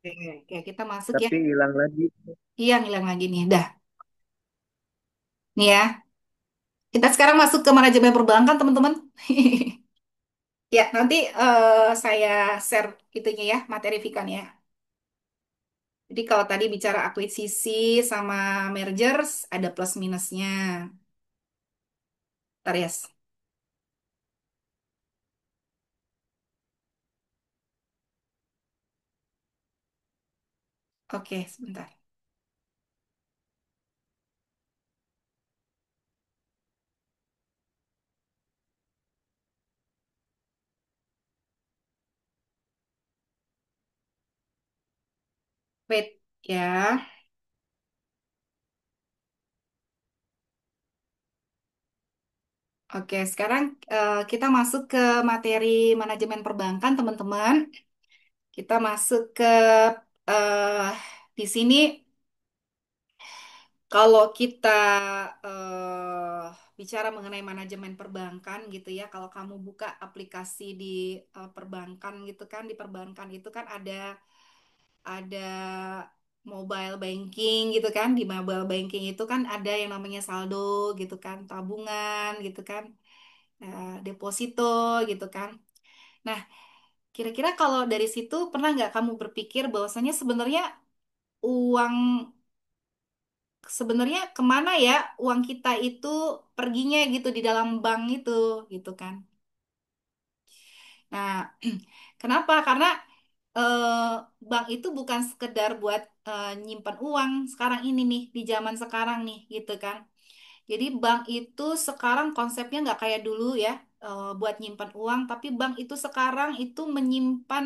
Oke, oke, kita masuk ya. Tapi hilang lagi. Iya, ngilang lagi nih. Dah, nih ya. Kita sekarang masuk ke manajemen perbankan, teman-teman. Ya, nanti saya share itunya ya, materi Vikan ya. Jadi kalau tadi bicara akuisisi sama mergers, ada plus minusnya. Ntar ya. Oke, sebentar. Wait, ya. Oke, sekarang kita masuk ke materi manajemen perbankan, teman-teman. Kita masuk ke eh di sini kalau kita bicara mengenai manajemen perbankan gitu ya, kalau kamu buka aplikasi di perbankan gitu kan, di perbankan itu kan ada mobile banking gitu kan, di mobile banking itu kan ada yang namanya saldo gitu kan, tabungan gitu kan, deposito gitu kan. Nah, kira-kira kalau dari situ pernah nggak kamu berpikir bahwasanya uang sebenarnya kemana ya uang kita itu perginya gitu di dalam bank itu gitu kan. Nah, kenapa? Karena eh, bank itu bukan sekedar buat nyimpan uang sekarang ini nih di zaman sekarang nih gitu kan. Jadi bank itu sekarang konsepnya nggak kayak dulu ya buat nyimpan uang, tapi bank itu sekarang itu menyimpan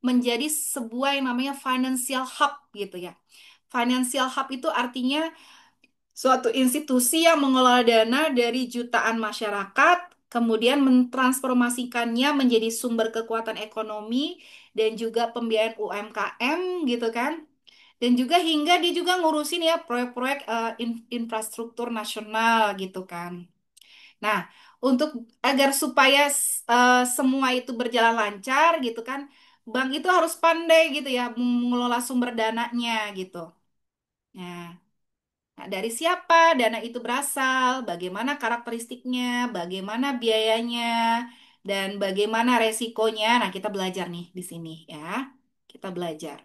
menjadi sebuah yang namanya financial hub gitu ya. Financial hub itu artinya suatu institusi yang mengelola dana dari jutaan masyarakat, kemudian mentransformasikannya menjadi sumber kekuatan ekonomi dan juga pembiayaan UMKM gitu kan. Dan juga hingga dia juga ngurusin ya proyek-proyek infrastruktur nasional gitu kan. Nah, untuk agar supaya semua itu berjalan lancar gitu kan, bank itu harus pandai gitu ya mengelola sumber dananya gitu. Nah, Nah, dari siapa dana itu berasal, bagaimana karakteristiknya, bagaimana biayanya, dan bagaimana resikonya. Nah, kita belajar nih di sini ya. Kita belajar.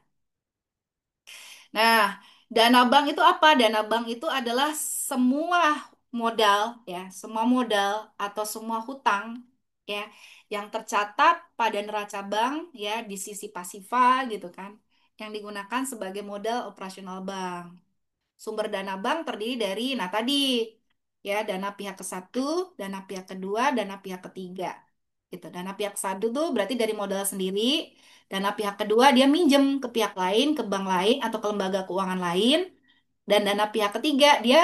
Nah, dana bank itu apa? Dana bank itu adalah semua modal ya, semua modal atau semua hutang ya yang tercatat pada neraca bank ya di sisi pasifa gitu kan, yang digunakan sebagai modal operasional bank. Sumber dana bank terdiri dari, nah tadi, ya dana pihak ke satu, dana pihak kedua, dana pihak ketiga. Gitu. Dana pihak satu tuh berarti dari modal sendiri, dana pihak kedua dia minjem ke pihak lain, ke bank lain atau ke lembaga keuangan lain, dan dana pihak ketiga dia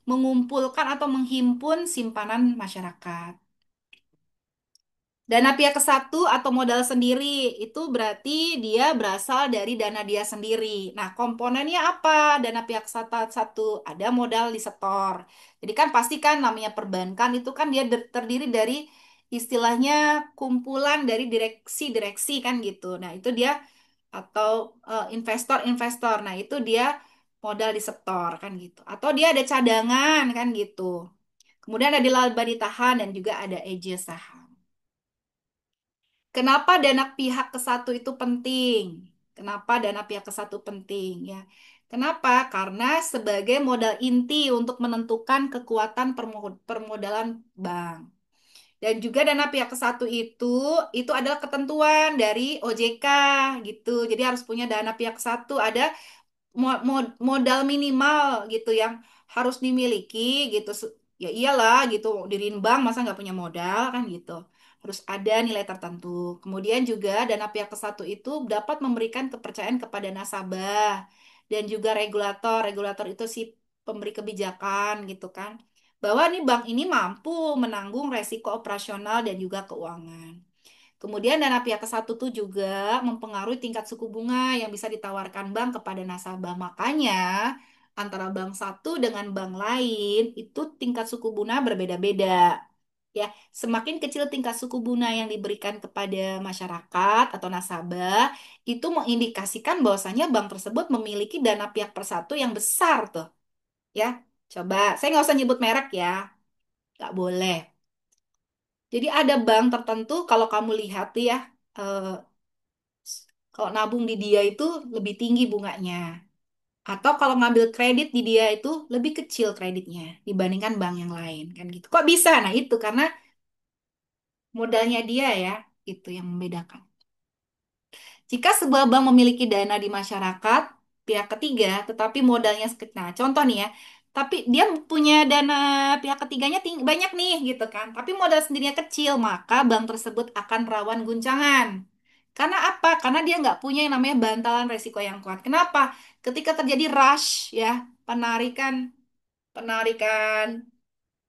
mengumpulkan atau menghimpun simpanan masyarakat. Dana pihak ke satu atau modal sendiri itu berarti dia berasal dari dana dia sendiri. Nah, komponennya apa? Dana pihak satu, satu ada modal di setor. Jadi kan pasti kan namanya perbankan itu kan dia terdiri dari istilahnya kumpulan dari direksi-direksi kan gitu. Nah, itu dia atau investor-investor. Nah, itu dia modal di setor kan gitu. Atau dia ada cadangan kan gitu. Kemudian ada laba ditahan dan juga ada eja saham. Kenapa dana pihak ke satu itu penting? Kenapa dana pihak ke satu penting ya? Kenapa? Karena sebagai modal inti untuk menentukan kekuatan permodalan bank. Dan juga dana pihak ke satu itu adalah ketentuan dari OJK gitu. Jadi harus punya dana pihak ke satu ada modal minimal gitu yang harus dimiliki gitu. Ya iyalah gitu, diriin bank masa nggak punya modal kan gitu. Harus ada nilai tertentu. Kemudian juga dana pihak ke satu itu dapat memberikan kepercayaan kepada nasabah dan juga regulator. Regulator itu si pemberi kebijakan gitu kan. Bahwa nih bank ini mampu menanggung resiko operasional dan juga keuangan. Kemudian dana pihak ke satu tuh juga mempengaruhi tingkat suku bunga yang bisa ditawarkan bank kepada nasabah. Makanya antara bank satu dengan bank lain itu tingkat suku bunga berbeda-beda. ya, semakin kecil tingkat suku bunga yang diberikan kepada masyarakat atau nasabah, itu mengindikasikan bahwasanya bank tersebut memiliki dana pihak persatu yang besar tuh, ya. Coba, saya nggak usah nyebut merek ya, nggak boleh. Jadi ada bank tertentu kalau kamu lihat tuh ya, eh, kalau nabung di dia itu lebih tinggi bunganya. Atau kalau ngambil kredit di dia itu lebih kecil kreditnya dibandingkan bank yang lain kan gitu. Kok bisa? Nah itu karena modalnya dia ya, itu yang membedakan. Jika sebuah bank memiliki dana di masyarakat, pihak ketiga, tetapi modalnya sedikit. Nah, contoh nih ya, tapi dia punya dana pihak ketiganya tinggi, banyak nih gitu kan, tapi modal sendirinya kecil, maka bank tersebut akan rawan guncangan. Karena apa? Karena dia nggak punya yang namanya bantalan resiko yang kuat. Kenapa? Ketika terjadi rush ya, penarikan, penarikan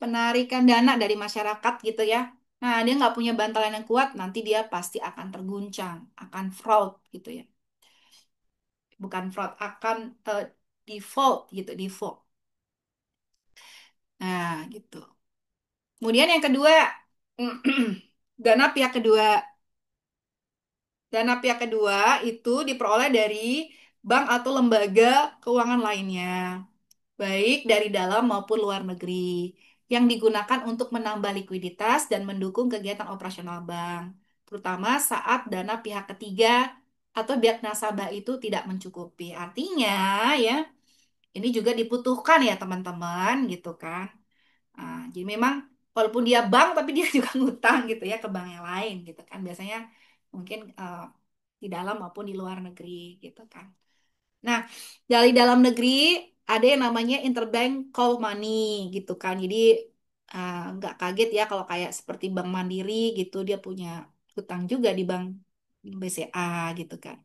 penarikan dana dari masyarakat gitu ya. Nah, dia nggak punya bantalan yang kuat, nanti dia pasti akan terguncang, akan fraud gitu ya. Bukan fraud, akan default gitu, default. Nah, gitu. Kemudian yang kedua, dana pihak kedua. Dana pihak kedua itu diperoleh dari bank atau lembaga keuangan lainnya, baik dari dalam maupun luar negeri, yang digunakan untuk menambah likuiditas dan mendukung kegiatan operasional bank, terutama saat dana pihak ketiga atau pihak nasabah itu tidak mencukupi. Artinya ya, ini juga dibutuhkan ya teman-teman gitu kan. Jadi memang walaupun dia bank tapi dia juga ngutang gitu ya ke bank yang lain gitu kan. Biasanya mungkin di dalam maupun di luar negeri gitu kan. Nah, dari dalam negeri ada yang namanya interbank call money gitu kan. Jadi nggak kaget ya kalau kayak seperti Bank Mandiri gitu dia punya hutang juga di Bank BCA gitu kan.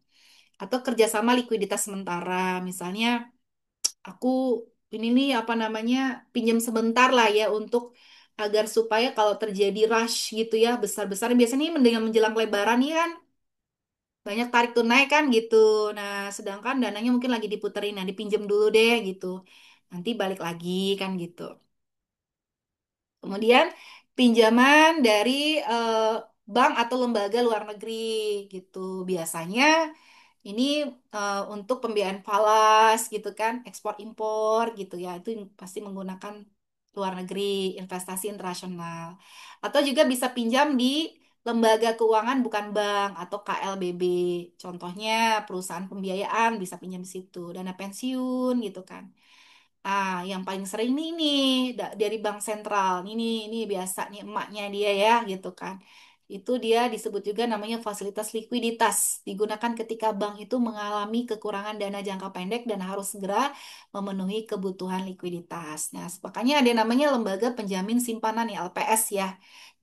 Atau kerjasama likuiditas sementara, misalnya aku ini nih apa namanya pinjam sebentar lah ya untuk agar supaya kalau terjadi rush gitu ya besar-besar biasanya ini dengan menjelang Lebaran nih kan banyak tarik tunai kan gitu. Nah, sedangkan dananya mungkin lagi diputerin, nah dipinjam dulu deh gitu. Nanti balik lagi kan gitu. Kemudian pinjaman dari eh, bank atau lembaga luar negeri gitu. Biasanya ini untuk pembiayaan falas gitu kan, ekspor impor gitu ya. Itu pasti menggunakan luar negeri, investasi internasional. Atau juga bisa pinjam di lembaga keuangan bukan bank atau KLBB. Contohnya perusahaan pembiayaan bisa pinjam di situ, dana pensiun gitu kan. Yang paling sering nih dari bank sentral. Ini biasa nih emaknya dia ya gitu kan. Itu dia disebut juga namanya fasilitas likuiditas. Digunakan ketika bank itu mengalami kekurangan dana jangka pendek dan harus segera memenuhi kebutuhan likuiditas. Nah, makanya ada namanya lembaga penjamin simpanan ya LPS ya.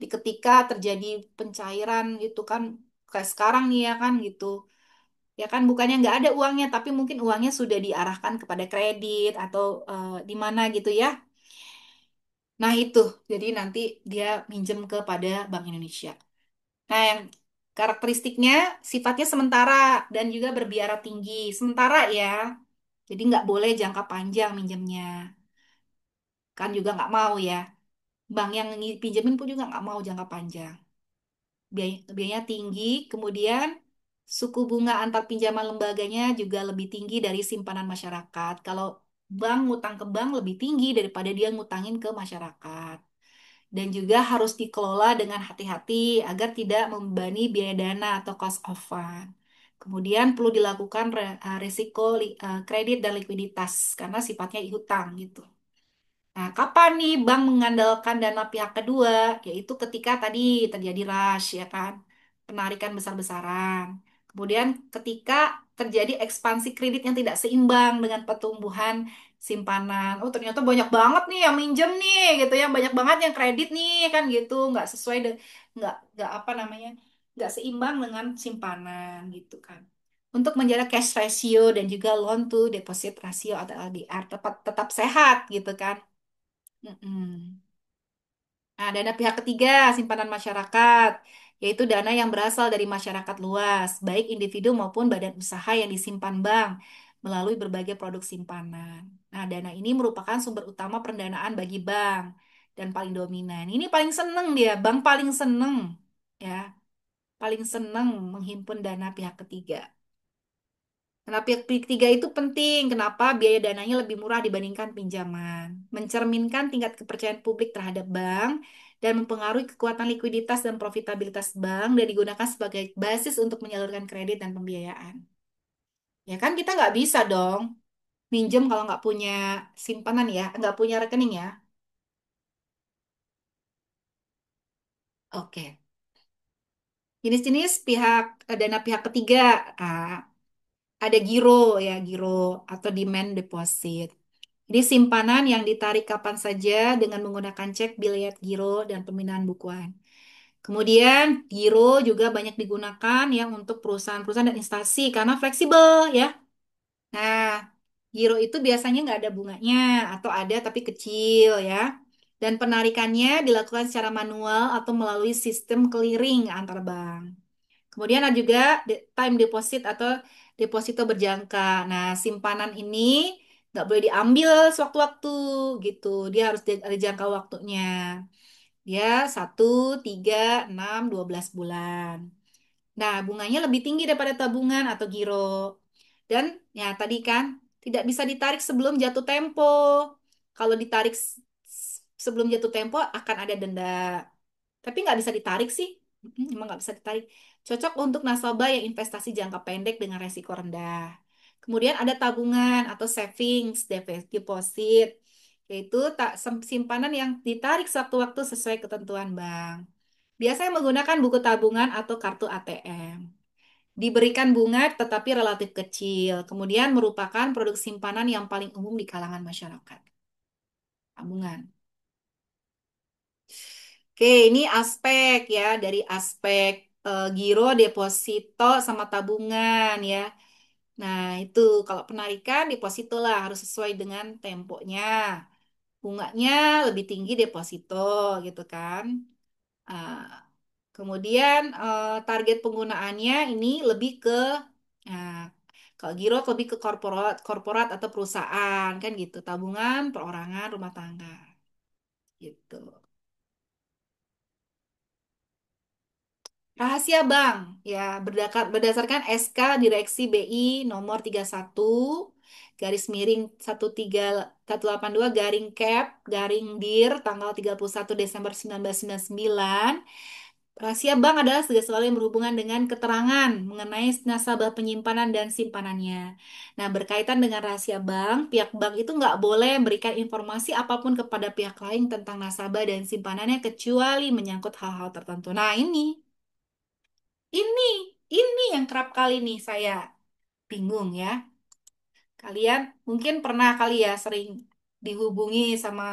Di ketika terjadi pencairan gitu kan kayak sekarang nih ya kan gitu. Ya kan bukannya nggak ada uangnya, tapi mungkin uangnya sudah diarahkan kepada kredit atau di mana gitu ya. Nah itu, jadi nanti dia minjem kepada Bank Indonesia. Nah yang karakteristiknya sifatnya sementara dan juga berbiara tinggi. Sementara ya, jadi nggak boleh jangka panjang minjemnya. Kan juga nggak mau ya. Bank yang pinjemin pun juga nggak mau jangka panjang. Biayanya tinggi, kemudian suku bunga antar pinjaman lembaganya juga lebih tinggi dari simpanan masyarakat. Kalau bank ngutang ke bank lebih tinggi daripada dia ngutangin ke masyarakat. Dan juga harus dikelola dengan hati-hati agar tidak membebani biaya dana atau cost of fund. Kemudian perlu dilakukan risiko kredit dan likuiditas karena sifatnya hutang gitu. Nah, kapan nih bank mengandalkan dana pihak kedua? Yaitu ketika tadi terjadi rush, ya kan? Penarikan besar-besaran. Kemudian ketika terjadi ekspansi kredit yang tidak seimbang dengan pertumbuhan simpanan. Oh, ternyata banyak banget nih yang minjem nih, gitu ya. Banyak banget yang kredit nih, kan gitu. Nggak sesuai, nggak apa namanya, nggak seimbang dengan simpanan, gitu kan. Untuk menjaga cash ratio dan juga loan to deposit ratio atau LDR tetap tetap sehat gitu kan. Mm-mm. Nah, dana pihak ketiga, simpanan masyarakat, yaitu dana yang berasal dari masyarakat luas, baik individu maupun badan usaha yang disimpan bank melalui berbagai produk simpanan. Nah, dana ini merupakan sumber utama pendanaan bagi bank dan paling dominan. Ini paling seneng dia, bank paling seneng ya, paling seneng menghimpun dana pihak ketiga. Karena pihak ketiga itu penting. Kenapa? Biaya dananya lebih murah dibandingkan pinjaman. Mencerminkan tingkat kepercayaan publik terhadap bank dan mempengaruhi kekuatan likuiditas dan profitabilitas bank dan digunakan sebagai basis untuk menyalurkan kredit dan pembiayaan. Ya kan kita nggak bisa dong minjem kalau nggak punya simpanan ya, nggak punya rekening ya. Oke. Jenis-jenis dana pihak ketiga. Ah, ada giro ya, giro atau demand deposit. Jadi simpanan yang ditarik kapan saja dengan menggunakan cek, biliet, giro, dan pemindahan bukuan. Kemudian giro juga banyak digunakan ya untuk perusahaan-perusahaan dan instansi karena fleksibel ya. Nah, giro itu biasanya nggak ada bunganya atau ada tapi kecil ya. Dan penarikannya dilakukan secara manual atau melalui sistem clearing antar bank. Kemudian ada juga time deposit atau deposito berjangka. Nah, simpanan ini nggak boleh diambil sewaktu-waktu gitu. Dia harus ada jangka waktunya. Ya, 1, 3, 6, 12 bulan. Nah, bunganya lebih tinggi daripada tabungan atau giro. Dan ya tadi kan tidak bisa ditarik sebelum jatuh tempo. Kalau ditarik sebelum jatuh tempo akan ada denda. Tapi nggak bisa ditarik sih. Emang nggak bisa ditarik. Cocok untuk nasabah yang investasi jangka pendek dengan resiko rendah. Kemudian ada tabungan atau savings deposit, yaitu simpanan yang ditarik sewaktu-waktu sesuai ketentuan bank. Biasanya menggunakan buku tabungan atau kartu ATM. Diberikan bunga tetapi relatif kecil. Kemudian merupakan produk simpanan yang paling umum di kalangan masyarakat. Tabungan. Oke, ini aspek ya dari aspek giro, deposito, sama tabungan ya. Nah, itu kalau penarikan deposito lah harus sesuai dengan temponya. Bunganya lebih tinggi deposito gitu kan. Ah, kemudian target penggunaannya ini lebih ke nah, kalau giro lebih ke korporat atau perusahaan kan gitu. Tabungan perorangan rumah tangga gitu. Rahasia bank ya berdasarkan SK Direksi BI nomor 31 garis miring 13 182 garing Cap garing DIR tanggal 31 Desember 1999. Rahasia bank adalah segala sesuatu yang berhubungan dengan keterangan mengenai nasabah penyimpanan dan simpanannya. Nah, berkaitan dengan rahasia bank, pihak bank itu nggak boleh memberikan informasi apapun kepada pihak lain tentang nasabah dan simpanannya kecuali menyangkut hal-hal tertentu. Nah, ini, ini yang kerap kali nih saya bingung ya. Kalian mungkin pernah kali ya sering dihubungi sama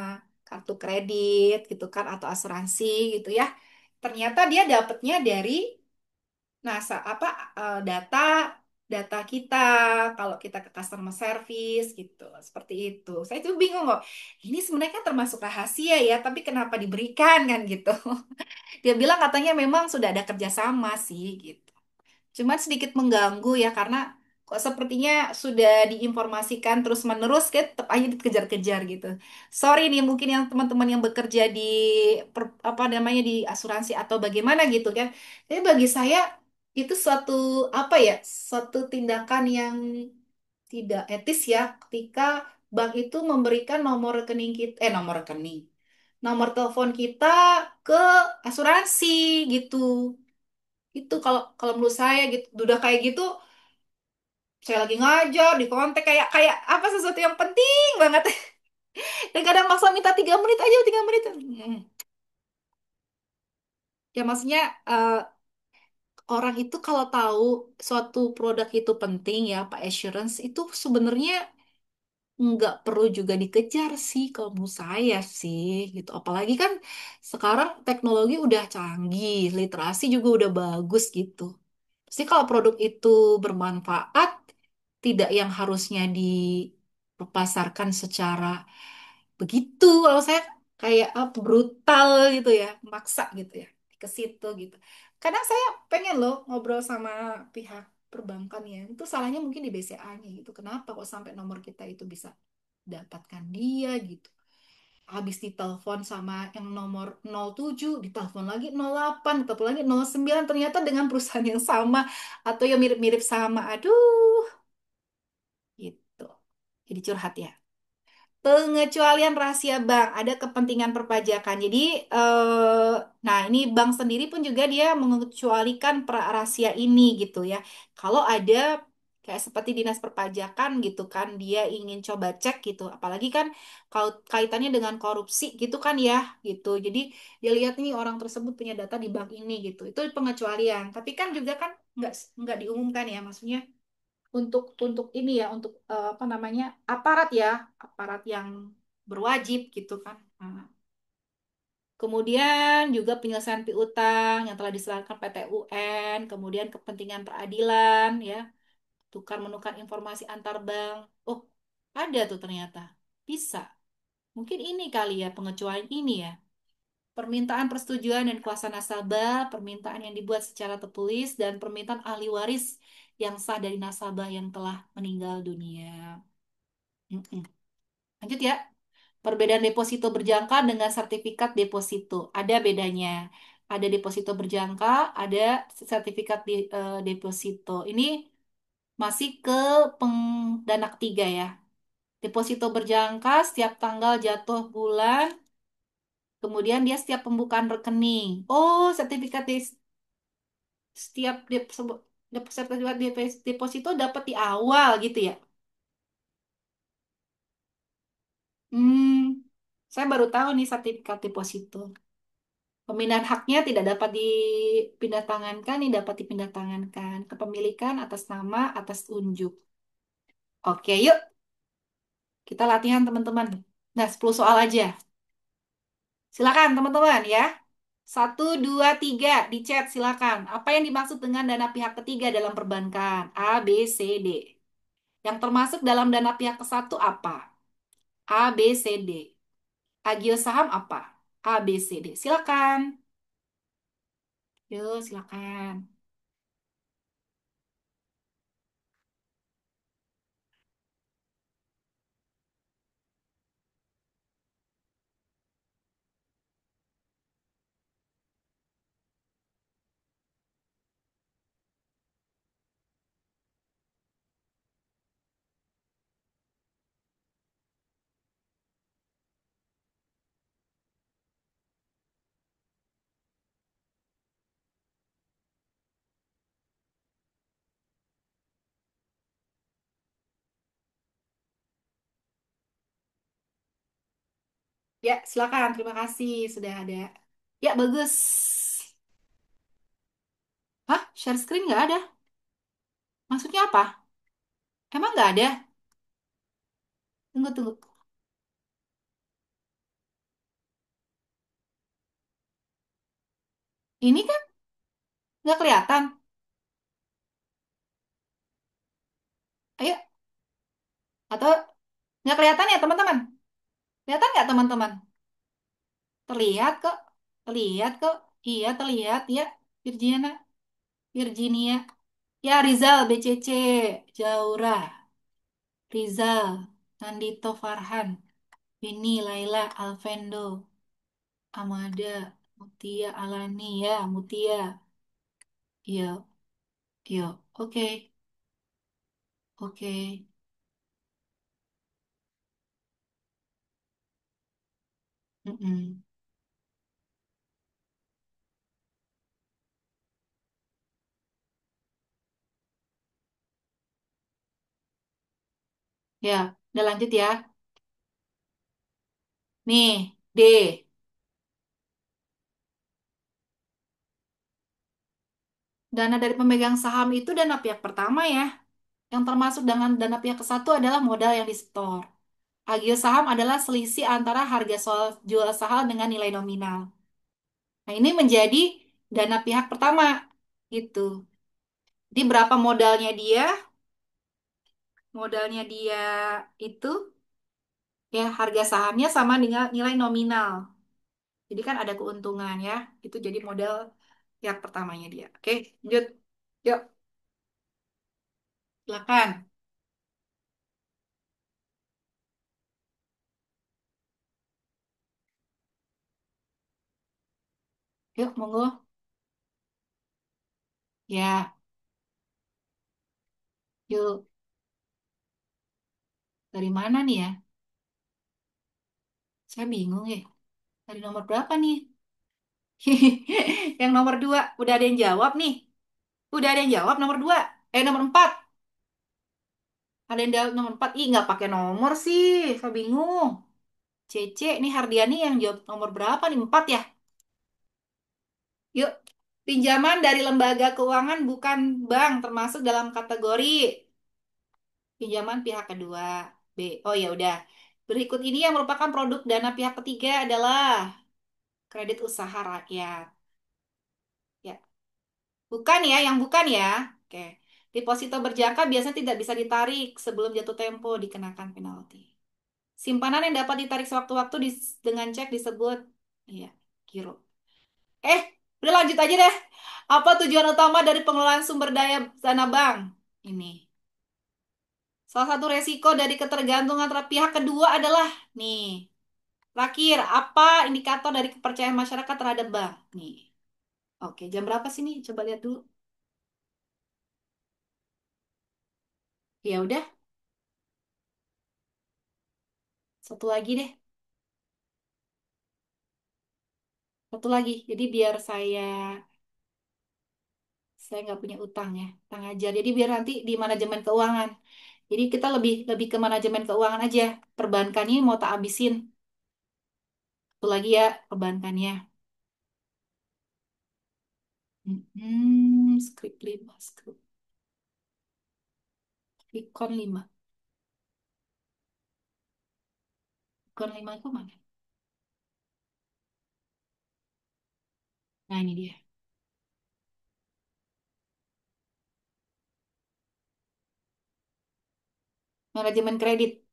kartu kredit gitu kan atau asuransi gitu ya. Ternyata dia dapatnya dari apa data data kita kalau kita ke customer service gitu seperti itu. Saya tuh bingung kok. Ini sebenarnya kan termasuk rahasia ya, tapi kenapa diberikan kan gitu. Dia bilang katanya memang sudah ada kerjasama sih gitu. Cuman sedikit mengganggu ya karena kok sepertinya sudah diinformasikan terus-menerus kayak tetap aja dikejar-kejar gitu. Sorry nih mungkin yang teman-teman yang bekerja di apa namanya di asuransi atau bagaimana gitu kan. Tapi bagi saya itu suatu apa ya? Suatu tindakan yang tidak etis ya ketika bank itu memberikan nomor rekening kita nomor rekening nomor telepon kita ke asuransi gitu. Itu kalau kalau menurut saya gitu, udah kayak gitu, saya lagi ngajar di kontak kayak kayak apa sesuatu yang penting banget. Dan kadang maksa minta 3 menit aja, 3 menit. Ya maksudnya eh, orang itu kalau tahu suatu produk itu penting ya, Pak Assurance itu sebenarnya nggak perlu juga dikejar sih kalau menurut saya sih gitu. Apalagi kan sekarang teknologi udah canggih, literasi juga udah bagus gitu. Pasti kalau produk itu bermanfaat, tidak yang harusnya dipasarkan secara begitu. Kalau saya kayak apa brutal gitu ya, maksa gitu ya ke situ gitu. Kadang saya pengen loh ngobrol sama pihak perbankan ya. Itu salahnya mungkin di BCA-nya gitu. Kenapa kok sampai nomor kita itu bisa dapatkan dia gitu. Habis ditelepon sama yang nomor 07, ditelepon lagi 08, ditelepon lagi 09, ternyata dengan perusahaan yang sama atau yang mirip-mirip sama. Aduh, gitu. Jadi curhat ya. Pengecualian rahasia bank, ada kepentingan perpajakan. Jadi, nah ini bank sendiri pun juga dia mengecualikan rahasia ini gitu ya. Kalau ada kayak seperti dinas perpajakan gitu kan, dia ingin coba cek gitu. Apalagi kan kalau kaitannya dengan korupsi gitu kan ya, gitu. Jadi dia lihat nih orang tersebut punya data di bank ini gitu. Itu pengecualian. Tapi kan juga kan nggak diumumkan ya, maksudnya untuk ini ya untuk apa namanya aparat yang berwajib gitu kan. Nah, kemudian juga penyelesaian piutang yang telah diserahkan PT UN, kemudian kepentingan peradilan ya, tukar menukar informasi antar bank. Oh, ada tuh ternyata. Bisa. Mungkin ini kali ya pengecualian ini ya. Permintaan persetujuan dan kuasa nasabah, permintaan yang dibuat secara tertulis, dan permintaan ahli waris yang sah dari nasabah yang telah meninggal dunia. Mm-mm. Lanjut ya. Perbedaan deposito berjangka dengan sertifikat deposito. Ada bedanya. Ada deposito berjangka, ada sertifikat deposito. Ini masih ke dana ketiga ya. Deposito berjangka setiap tanggal jatuh bulan, kemudian dia setiap pembukaan rekening. Oh, sertifikat setiap sertifikat deposito dapat di awal gitu ya. Hmm, saya baru tahu nih sertifikat deposito. Pemindahan haknya tidak dapat dipindah tangankan, ini dapat dipindah tangankan. Kepemilikan atas nama, atas unjuk. Oke, yuk kita latihan teman-teman. Nah, 10 soal aja. Silakan teman-teman ya. Satu, dua, tiga, di chat silakan. Apa yang dimaksud dengan dana pihak ketiga dalam perbankan? A, B, C, D. Yang termasuk dalam dana pihak ke satu apa? A, B, C, D. Agio saham apa? A, B, C, D. Silakan. Yuk, silakan. Ya, silakan. Terima kasih sudah ada. Ya, bagus. Hah? Share screen nggak ada? Maksudnya apa? Emang nggak ada? Tunggu, tunggu. Ini kan nggak kelihatan. Ayo, atau nggak kelihatan ya teman-teman? Kelihatan nggak teman-teman? Terlihat kok. Terlihat kok. Iya, terlihat ya. Virginia. Virginia. Ya, Rizal, BCC. Jaura. Rizal. Nandito Farhan. Vini, Laila, Alvendo. Amada. Mutia, Alani ya. Mutia. Iya, iya. Oke. Oke. Mm-mm. Ya, udah lanjut ya. Nih, D. Dana dari pemegang saham itu dana pihak pertama ya. Yang termasuk dengan dana pihak ke satu adalah modal yang disetor. Agio saham adalah selisih antara harga jual saham dengan nilai nominal. Nah, ini menjadi dana pihak pertama. Gitu. Jadi berapa modalnya dia? Modalnya dia itu ya harga sahamnya sama dengan nilai nominal. Jadi kan ada keuntungan ya. Itu jadi modal pihak pertamanya dia. Oke, lanjut. Yuk, silakan. Yuk, monggo. Ya, yuk. Dari mana nih ya? Saya bingung ya. Dari nomor berapa nih? Yang nomor dua. Udah ada yang jawab nih. Udah ada yang jawab nomor dua. Nomor empat. Ada yang jawab nomor empat. Ih, nggak pakai nomor sih. Saya bingung. Cece, nih Hardiani yang jawab nomor berapa nih? Empat ya? Yuk. Pinjaman dari lembaga keuangan bukan bank termasuk dalam kategori pinjaman pihak kedua. B. Oh ya udah. Berikut ini yang merupakan produk dana pihak ketiga adalah kredit usaha rakyat. Ya, bukan ya, yang bukan ya. Oke. Deposito berjangka biasanya tidak bisa ditarik sebelum jatuh tempo dikenakan penalti. Simpanan yang dapat ditarik sewaktu-waktu dengan cek disebut iya, giro. Eh, udah lanjut aja deh. Apa tujuan utama dari pengelolaan sumber daya dana bank? Ini. Salah satu resiko dari ketergantungan terhadap pihak kedua adalah nih. Terakhir, apa indikator dari kepercayaan masyarakat terhadap bank? Nih. Oke, jam berapa sih nih? Coba lihat dulu. Ya udah, satu lagi deh. Satu lagi. Jadi biar saya nggak punya utang ya, utang ajar. Jadi biar nanti di manajemen keuangan. Jadi kita lebih lebih ke manajemen keuangan aja. Perbankannya mau tak habisin. Satu lagi ya perbankannya. Skrip 5, skrip. Ikon 5. Ikon 5 itu mana? Nah ini dia. Manajemen kredit.